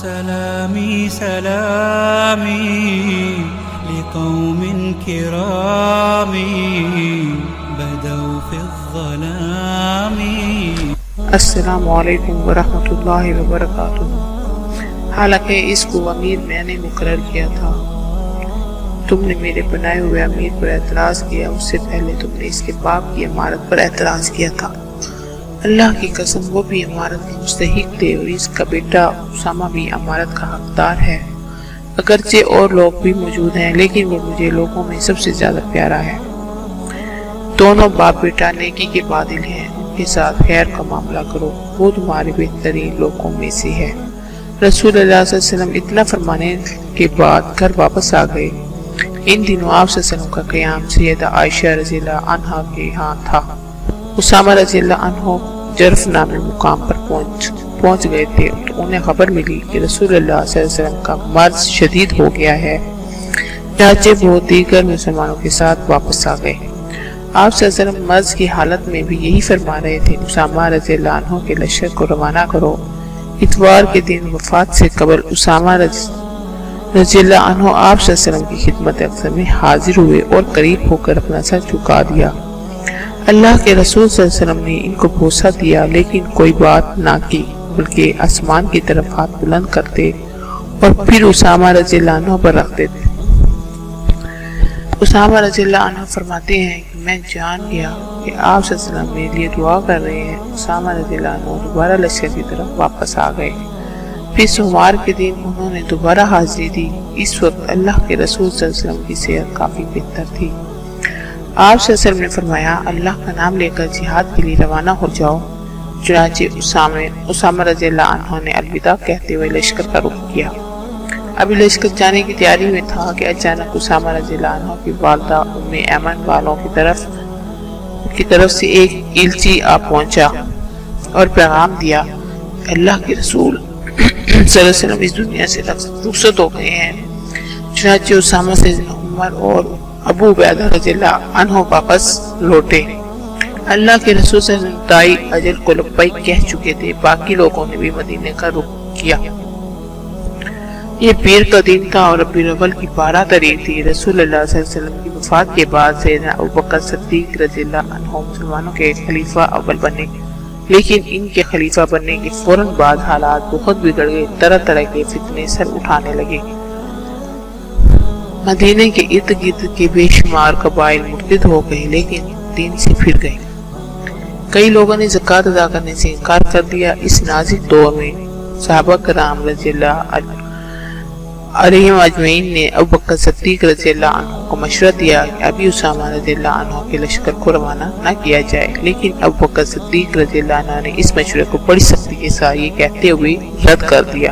سلامي سلامي لقوم كرام بدوا في الظلام. السلام علیکم ورحمۃ اللہ وبرکاتہ. حالانکہ اس کو امیر میں نے مقرر کیا تھا، تم نے میرے بنائے ہوئے امیر پر اعتراض کیا. اس سے پہلے تم نے اس کے باپ کی امارت پر اعتراض کیا تھا. اللہ کی قسم وہ بھی امارت کے مستحق تھے اور اس کا بیٹا اسامہ بھی امارت کا حقدار ہے. اگرچہ اور لوگ بھی موجود ہیں لیکن وہ مجھے لوگوں میں سب سے زیادہ پیارا ہے. دونوں باپ بیٹا نیکی کے بادل ہیں، ان کے ساتھ خیر کا معاملہ کرو، وہ تمہارے بہترین لوگوں میں سے ہے. رسول اللہ صلی اللہ علیہ وسلم اتنا فرمانے کے بعد گھر واپس آ گئے. ان دنوں آپ صلی اللہ علیہ وسلم کا قیام سیدہ عائشہ رضی اللہ عنہا کے ہاں تھا. اسامہ رضی اللہ عنہ جرف نامی مقام پر پہنچ گئے تھے تو انہیں خبر ملی کہ رسول اللہ صلی اللہ علیہ وسلم کا مرض شدید ہو گیا ہے. چنانچہ وہ دیگر مسلمانوں کے ساتھ واپس آ گئے. آپ صلی اللہ علیہ وسلم مرض کی حالت میں بھی یہی فرما رہے تھے، اسامہ رضی اللہ عنہ کے لشکر کو روانہ کرو. اتوار کے دن وفات سے قبل اسامہ رضی اللہ عنہ آپ صلی اللہ علیہ وسلم کی خدمت اکثر میں حاضر ہوئے اور قریب ہو کر اپنا سر جھکا دیا. اللہ کے رسول صلی اللہ علیہ وسلم نے ان کو بوسہ دیا لیکن کوئی بات نہ کی، بلکہ آسمان کی طرف ہاتھ بلند کرتے اور پھر اسامہ رضی اللہ عنہ پر رکھتے تھے. اسامہ رضی اللہ عنہ فرماتے ہیں کہ میں جان گیا کہ آپ صلی اللہ علیہ وسلم میرے لیے دعا کر رہے ہیں. اسامہ رضی اللہ عنہ دوبارہ لشکر کی طرف واپس آ گئے. پھر سوموار کے دن انہوں نے دوبارہ حاضری دی. اس وقت اللہ کے رسول صلی اللہ علیہ وسلم کی صحت کافی بہتر تھی. آپ صلی اللہ علیہ وسلم نے فرمایا اللہ کا نام لے کر جہاد کے لیے روانہ ہو جاؤ. چنانچہ اسامہ رضی اللہ عنہ نے الوداع کہتے ہوئے لشکر کا رخ کیا. ابھی لشکر جانے کی تیاری میں تھا کہ اچانک اسامہ رضی اللہ عنہ کی والدہ ام ایمن والوں کی طرف سے ایک ایلچی آ پہنچا اور پیغام دیا اللہ کے رسول صلی اللہ علیہ وسلم اس دنیا سے رخصت ہو گئے ہیں. چنانچہ اسامہ سے عمر اور ابو عبیدہ رضی اللہ عنہ واپس لوٹے. اللہ کے رسول صلی اللہ علیہ وسلم دائی اجل کو لبیک کہہ چکے تھے. باقی لوگوں نے بھی مدینے کا رخ کیا. یہ پیر کا دن تھا اور ربیع الاول کی 12 تاریخ تھی. رسول اللہ صلی اللہ علیہ وسلم کی وفات کے بعد سیدنا ابوبکر صدیق رضی اللہ عنہ مسلمانوں کے خلیفہ اول بنے، لیکن ان کے خلیفہ بننے کے فوراً بعد حالات بہت بگڑ گئے. طرح طرح کے فتنے سر اٹھانے لگے. مدینے کے ارد گرد کے بے شمار قبائل مرتد ہو گئے لیکن دین سے پھر گئے. کئی لوگوں نے زکوٰۃ ادا کرنے سے انکار کر دیا. اس نازک دور میں صحابہ کرام رضی اللہ علیہم اجمعین نے ابوبکر صدیق رضی اللہ عنہ کو مشورہ دیا کہ ابھی اسامہ رضی اللہ عنہ کے لشکر کو روانہ نہ کیا جائے، لیکن ابوبکر صدیق رضی اللہ عنہ نے اس مشورے کو بڑی سختی کے ساتھ یہ کہتے ہوئے رد کر دیا